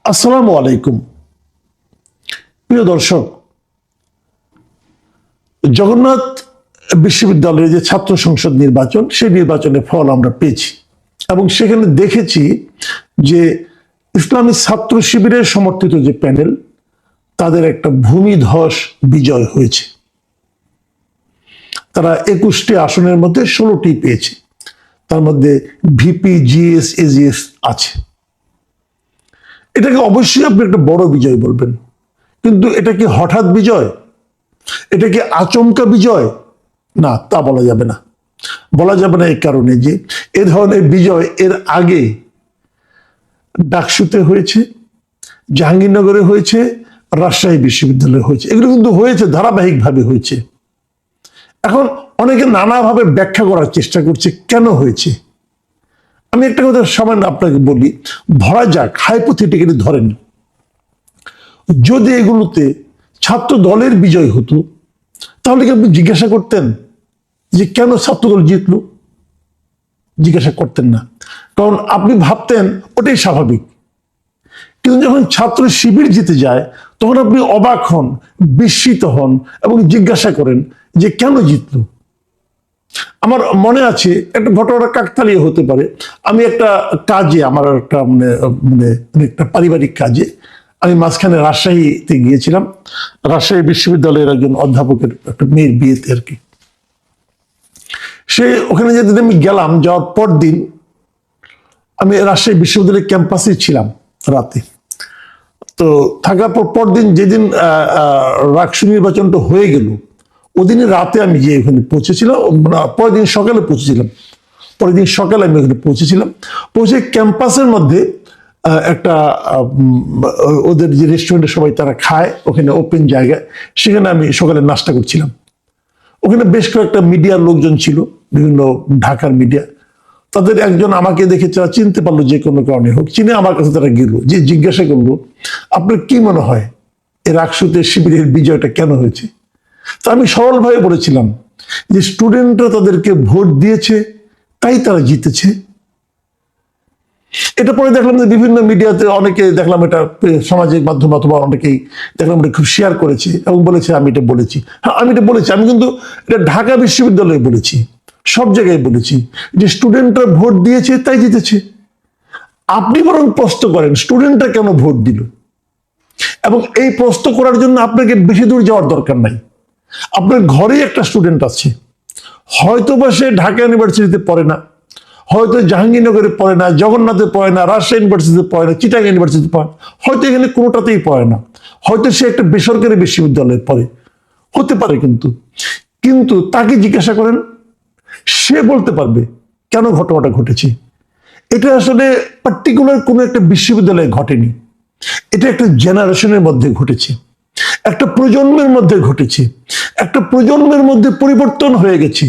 আসসালামু আলাইকুম। প্রিয় দর্শক, জগন্নাথ বিশ্ববিদ্যালয়ের যে ছাত্র সংসদ নির্বাচন, সেই নির্বাচনের ফল আমরা পেয়েছি এবং সেখানে দেখেছি যে ইসলামী ছাত্র শিবিরের সমর্থিত যে প্যানেল, তাদের একটা ভূমিধস বিজয় হয়েছে। তারা 21টি আসনের মধ্যে 16টি পেয়েছে। তার মধ্যে ভিপি, জিএস, এজিএস আছে। এটাকে অবশ্যই আপনি একটা বড় বিজয় বলবেন, কিন্তু এটা কি হঠাৎ বিজয়? এটা কি আচমকা বিজয়? না, তা বলা যাবে না। বলা যাবে না এই কারণে যে এ ধরনের বিজয় এর আগে ডাকসুতে হয়েছে, জাহাঙ্গীরনগরে হয়েছে, রাজশাহী বিশ্ববিদ্যালয়ে হয়েছে। এগুলো কিন্তু হয়েছে, ধারাবাহিকভাবে হয়েছে। এখন অনেকে নানাভাবে ব্যাখ্যা করার চেষ্টা করছে কেন হয়েছে। আমি একটা কথা সামান্য আপনাকে বলি, ধরা যাক, হাইপোথেটিক্যালি ধরেন, যদি এগুলোতে ছাত্র দলের বিজয় হতো, তাহলে কি আপনি জিজ্ঞাসা করতেন যে কেন ছাত্রদল জিতলো? জিজ্ঞাসা করতেন না, কারণ আপনি ভাবতেন ওটাই স্বাভাবিক। কিন্তু যখন ছাত্র শিবির জিতে যায়, তখন আপনি অবাক হন, বিস্মিত হন এবং জিজ্ঞাসা করেন যে কেন জিতলো। আমার মনে আছে একটা ঘটনা, কাকতালীয় হতে পারে। আমি একটা কাজে, আমার একটা মানে একটা পারিবারিক কাজে আমি মাঝখানে রাজশাহীতে গিয়েছিলাম। রাজশাহী বিশ্ববিদ্যালয়ের একজন অধ্যাপকের একটা মেয়ের বিয়েতে আর কি। সে ওখানে যেদিন আমি গেলাম, যাওয়ার পর দিন আমি রাজশাহী বিশ্ববিদ্যালয়ের ক্যাম্পাসে ছিলাম রাতে। তো থাকার পর পরদিন যেদিন রাকসু নির্বাচনটা হয়ে গেল, ওদিনে রাতে আমি গিয়ে ওখানে পৌঁছেছিলাম। পরের দিন সকালে পৌঁছেছিলাম। পরের দিন সকালে আমি ওখানে পৌঁছেছিলাম। পৌঁছে ক্যাম্পাসের মধ্যে একটা ওদের যে রেস্টুরেন্টে সবাই তারা খায়, ওখানে ওপেন জায়গায়, সেখানে আমি সকালে নাস্তা করছিলাম। ওখানে বেশ কয়েকটা মিডিয়ার লোকজন ছিল, বিভিন্ন ঢাকার মিডিয়া। তাদের একজন আমাকে দেখে তারা চিনতে পারলো, যে কোনো কারণে হোক, চিনে আমার কাছে তারা গেল, যে জিজ্ঞাসা করলো, আপনার কি মনে হয় এর রাকসুতে শিবিরের বিজয়টা কেন হয়েছে? তা আমি সরলভাবে বলেছিলাম যে স্টুডেন্টরা তাদেরকে ভোট দিয়েছে, তাই তারা জিতেছে। এটা পরে দেখলাম যে বিভিন্ন মিডিয়াতে অনেকে দেখলাম, এটা সামাজিক মাধ্যম অথবা অনেকেই দেখলাম এটা খুব শেয়ার করেছে এবং বলেছে আমি এটা বলেছি। হ্যাঁ, আমি এটা বলেছি। আমি কিন্তু এটা ঢাকা বিশ্ববিদ্যালয়ে বলেছি, সব জায়গায় বলেছি যে স্টুডেন্টরা ভোট দিয়েছে তাই জিতেছে। আপনি বরং প্রশ্ন করেন স্টুডেন্টরা কেন ভোট দিল, এবং এই প্রশ্ন করার জন্য আপনাকে বেশি দূর যাওয়ার দরকার নাই। আপনার ঘরেই একটা স্টুডেন্ট আছে, হয়তো বা সে ঢাকা ইউনিভার্সিটিতে পড়ে না, হয়তো জাহাঙ্গীরনগরে পড়ে না, জগন্নাথে পড়ে না, রাজশাহী ইউনিভার্সিটিতে পড়ে না, চিটাগাং ইউনিভার্সিটিতে পড়ে, হয়তো এখানে কোনোটাতেই পড়ে না, হয়তো সে একটা বেসরকারি বিশ্ববিদ্যালয়ে পড়ে, হতে পারে। কিন্তু তাকে জিজ্ঞাসা করেন, সে বলতে পারবে কেন ঘটনাটা ঘটেছে। এটা আসলে পার্টিকুলার কোনো একটা বিশ্ববিদ্যালয়ে ঘটেনি, এটা একটা জেনারেশনের মধ্যে ঘটেছে, একটা প্রজন্মের মধ্যে ঘটেছে, একটা প্রজন্মের মধ্যে পরিবর্তন হয়ে গেছে।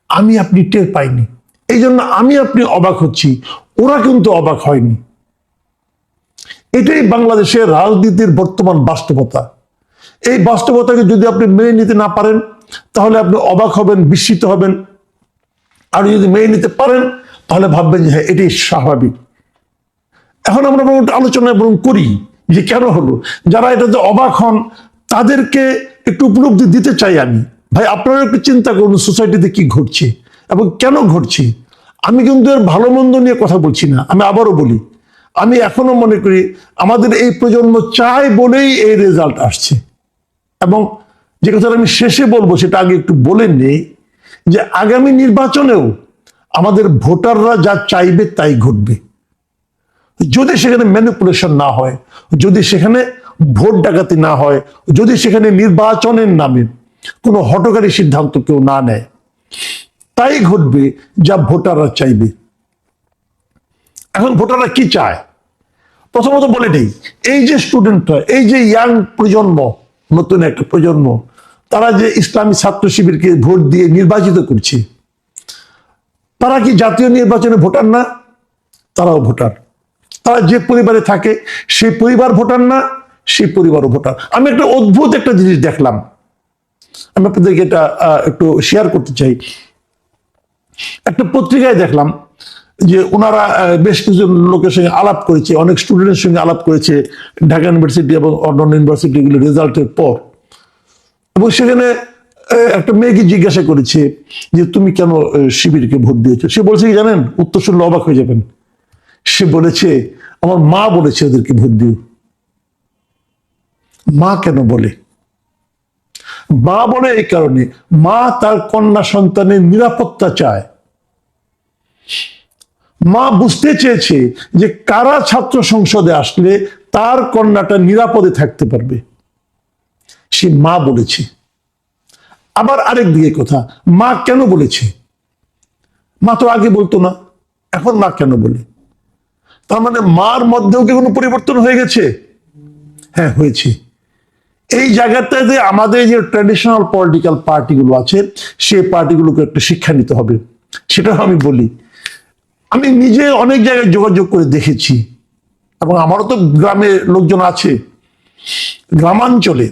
আমি আপনি টের পাইনি, এই জন্য আমি আপনি অবাক হচ্ছি, ওরা কিন্তু অবাক হয়নি। এটাই বাংলাদেশের রাজনীতির বর্তমান বাস্তবতা। এই বাস্তবতাকে যদি আপনি মেনে নিতে না পারেন, তাহলে আপনি অবাক হবেন, বিস্মিত হবেন। আর যদি মেনে নিতে পারেন, তাহলে ভাববেন যে হ্যাঁ, এটাই স্বাভাবিক। এখন আমরা আলোচনায় বরং করি যে কেন হলো। যারা এটাতে অবাক হন, তাদেরকে একটু উপলব্ধি দিতে চাই আমি। ভাই, আপনারা একটু চিন্তা করুন সোসাইটিতে কি ঘটছে এবং কেন ঘটছে। আমি কিন্তু এর ভালো মন্দ নিয়ে কথা বলছি না। আমি আবারও বলি, আমি এখনো মনে করি আমাদের এই প্রজন্ম চায় বলেই এই রেজাল্ট আসছে। এবং যে কথাটা আমি শেষে বলবো, সেটা আগে একটু বলে নেই, যে আগামী নির্বাচনেও আমাদের ভোটাররা যা চাইবে তাই ঘটবে। যদি সেখানে ম্যানিপুলেশন না হয়, যদি সেখানে ভোট ডাকাতি না হয়, যদি সেখানে নির্বাচনের নামে কোনো হঠকারী সিদ্ধান্ত কেউ না নেয়, তাই ঘটবে যা ভোটাররা চাইবে। এখন ভোটাররা কি চায় প্রথমত বলে নেই। এই যে স্টুডেন্টরা, এই যে ইয়াং প্রজন্ম, নতুন একটা প্রজন্ম, তারা যে ইসলামী ছাত্র শিবিরকে ভোট দিয়ে নির্বাচিত করছে, তারা কি জাতীয় নির্বাচনে ভোটার না? তারাও ভোটার। তারা যে পরিবারে থাকে সেই পরিবার ভোটার না? সেই পরিবারও ভোটার। আমি একটা অদ্ভুত একটা জিনিস দেখলাম, আমি আপনাদেরকে এটা একটু শেয়ার করতে চাই। একটা পত্রিকায় দেখলাম যে ওনারা বেশ কিছু লোকের সঙ্গে আলাপ করেছে, অনেক স্টুডেন্টের সঙ্গে আলাপ করেছে ঢাকা ইউনিভার্সিটি এবং অন্যান্য ইউনিভার্সিটিগুলো রেজাল্টের পর, এবং সেখানে একটা মেয়েকে জিজ্ঞাসা করেছে যে তুমি কেন শিবিরকে ভোট দিয়েছো। সে বলছে কি জানেন, উত্তর শুনলে অবাক হয়ে যাবেন। সে বলেছে আমার মা বলেছে ওদেরকে ভোট দিও। মা কেন বলে? মা বলে এই কারণে, মা তার কন্যা সন্তানের নিরাপত্তা চায়। মা বুঝতে চেয়েছে যে কারা ছাত্র সংসদে আসলে তার কন্যাটা নিরাপদে থাকতে পারবে, সে মা বলেছে। আবার আরেক দিকে কথা, মা কেন বলেছে? মা তো আগে বলতো না, এখন মা কেন বলে? তার মানে মার মধ্যেও কি কোনো পরিবর্তন হয়ে গেছে? হ্যাঁ, হয়েছে। এই জায়গাটাতে আমাদের যে ট্র্যাডিশনাল পলিটিক্যাল পার্টিগুলো আছে, সেই পার্টিগুলোকে একটা শিক্ষা নিতে হবে। সেটা আমি বলি, আমি নিজে অনেক জায়গায় যোগাযোগ করে দেখেছি, এবং আমারও তো গ্রামে লোকজন আছে। গ্রামাঞ্চলে,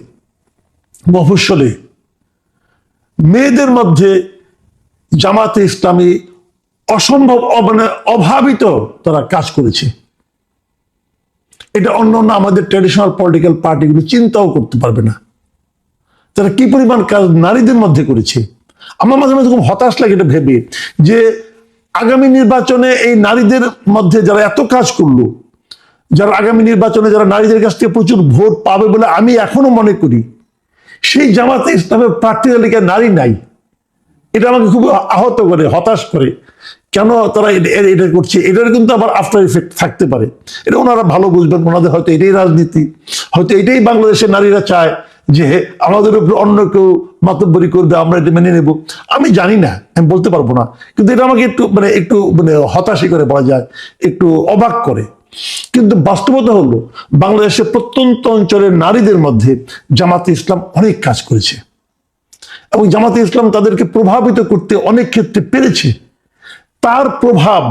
মফস্বলে মেয়েদের মধ্যে জামাতে ইসলামী অসম্ভব মানে অভাবিত তারা কাজ করেছে। এটা অন্য অন্য আমাদের ট্র্যাডিশনাল পলিটিক্যাল পার্টিগুলো চিন্তাও করতে পারবে না তারা কি পরিমাণ কাজ নারীদের মধ্যে করেছে। আমার মাঝে মাঝে খুব হতাশ লাগে এটা ভেবে যে আগামী নির্বাচনে এই নারীদের মধ্যে যারা এত কাজ করলো, যারা আগামী নির্বাচনে যারা নারীদের কাছ থেকে প্রচুর ভোট পাবে বলে আমি এখনো মনে করি, সেই জামাতে ইসলামের প্রার্থী তালিকায় নারী নাই। এটা আমাকে খুব আহত করে, হতাশ করে। কেন তারা এটা করছে? এটার কিন্তু আবার আফটার ইফেক্ট থাকতে পারে। এটা ওনারা ভালো বুঝবেন, ওনাদের হয়তো এটাই রাজনীতি, হয়তো এটাই বাংলাদেশের নারীরা চায় যে আমাদের উপর অন্য কেউ মাতব্বরি করবে, আমরা এটা মেনে নেব। আমি জানি না, আমি বলতে পারবো না, কিন্তু এটা আমাকে একটু হতাশই করে বলা যায়, একটু অবাক করে। কিন্তু বাস্তবতা হলো বাংলাদেশের প্রত্যন্ত অঞ্চলের নারীদের মধ্যে জামাতে ইসলাম অনেক কাজ করেছে, এবং জামাতে ইসলাম তাদেরকে প্রভাবিত করতে অনেক ক্ষেত্রে পেরেছে। তার প্রভাব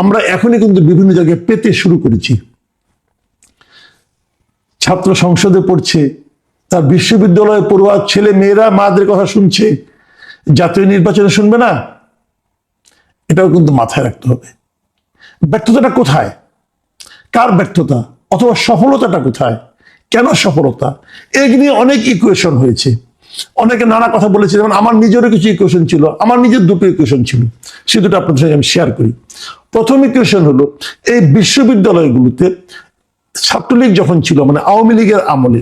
আমরা এখনই কিন্তু বিভিন্ন জায়গায় পেতে শুরু করেছি। ছাত্র সংসদে পড়ছে, তার বিশ্ববিদ্যালয়ে পড়ুয়া ছেলে মেয়েরা মাদের কথা শুনছে, জাতীয় নির্বাচনে শুনবে না? এটাও কিন্তু মাথায় রাখতে হবে। ব্যর্থতাটা কোথায়? কার ব্যর্থতা? অথবা সফলতাটা কোথায়? কেন সফলতা? এই নিয়ে অনেক ইকুয়েশন হয়েছে, অনেকে নানা কথা বলেছে। যেমন আমার নিজেরও কিছু ইকুয়েশন ছিল, আমার নিজের দুটো ইকুয়েশন ছিল, সে দুটো আপনাদের সঙ্গে আমি শেয়ার করি। প্রথম ইকুয়েশন হলো, এই বিশ্ববিদ্যালয়গুলোতে ছাত্রলীগ যখন ছিল, মানে আওয়ামী লীগের আমলে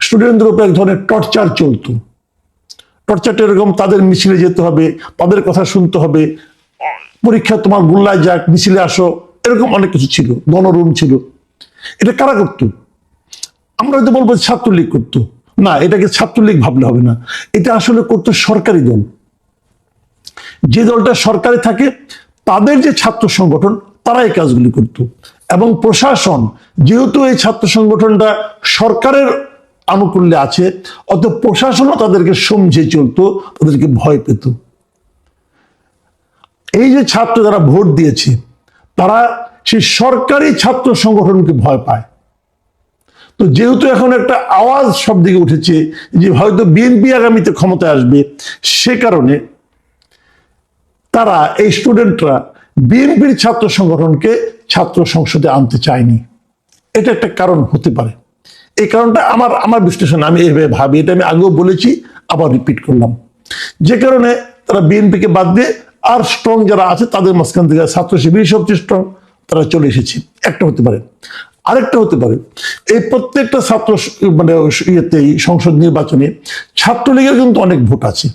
স্টুডেন্টদের উপর এক ধরনের টর্চার চলতো। টর্চারটা এরকম, তাদের মিছিলে যেতে হবে, তাদের কথা শুনতে হবে, পরীক্ষা তোমার গোল্লায় যাক, মিছিলে আসো, এরকম অনেক কিছু ছিল, গণরুম ছিল। এটা কারা করতো? আমরা হয়তো বলবো ছাত্রলীগ করতো, না, এটাকে ছাত্রলীগ ভাবলে হবে না, এটা আসলে করতো সরকারি দল। যে দলটা সরকারে থাকে তাদের যে ছাত্র সংগঠন, তারা এই কাজগুলি করত। এবং প্রশাসন যেহেতু এই ছাত্র সংগঠনটা সরকারের আনুকূল্যে আছে, অত প্রশাসনও তাদেরকে সমঝে চলতো, তাদেরকে ভয় পেত। এই যে ছাত্র যারা ভোট দিয়েছে, তারা সেই সরকারি ছাত্র সংগঠনকে ভয় পায়। তো যেহেতু এখন একটা আওয়াজ সব দিকে উঠেছে যে হয়তো বিএনপি আগামীতে ক্ষমতায় আসবে, সে কারণে তারা, এই স্টুডেন্টরা বিএনপির ছাত্র সংগঠনকে ছাত্র সংসদে আনতে চায়নি। এটা একটা কারণ হতে পারে। এই কারণটা আমার বিশ্লেষণ, আমি এইভাবে ভাবি, এটা আমি আগেও বলেছি, আবার রিপিট করলাম। যে কারণে তারা বিএনপিকে বাদ দিয়ে আর স্ট্রং যারা আছে তাদের মাঝখান থেকে ছাত্র শিবির সবচেয়ে স্ট্রং, তারা চলে এসেছে। একটা হতে পারে। আরেকটা হতে পারে, এই প্রত্যেকটা ছাত্র সংসদ নির্বাচনে ছাত্রলীগের কিন্তু অনেক ভোট আছে।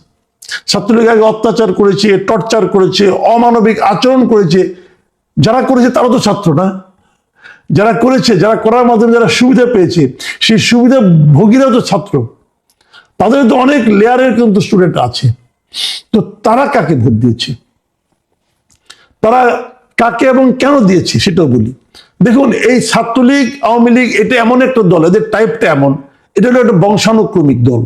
ছাত্রলীগ আগে অত্যাচার করেছে, টর্চার করেছে, অমানবিক আচরণ করেছে। যারা করেছে তারা তো ছাত্র না, যারা করেছে, যারা করার মাধ্যমে যারা সুবিধা পেয়েছে, সেই সুবিধা ভোগীরাও তো ছাত্র। তাদের তো অনেক লেয়ারের কিন্তু স্টুডেন্ট আছে। তো তারা কাকে ভোট দিয়েছে, তারা কাকে এবং কেন দিয়েছে সেটাও বলি। দেখুন, এই ছাত্রলীগ, আওয়ামী লীগ, এটা এমন একটা দল, এদের টাইপটা এমন, এটা হলো একটা বংশানুক্রমিক দল।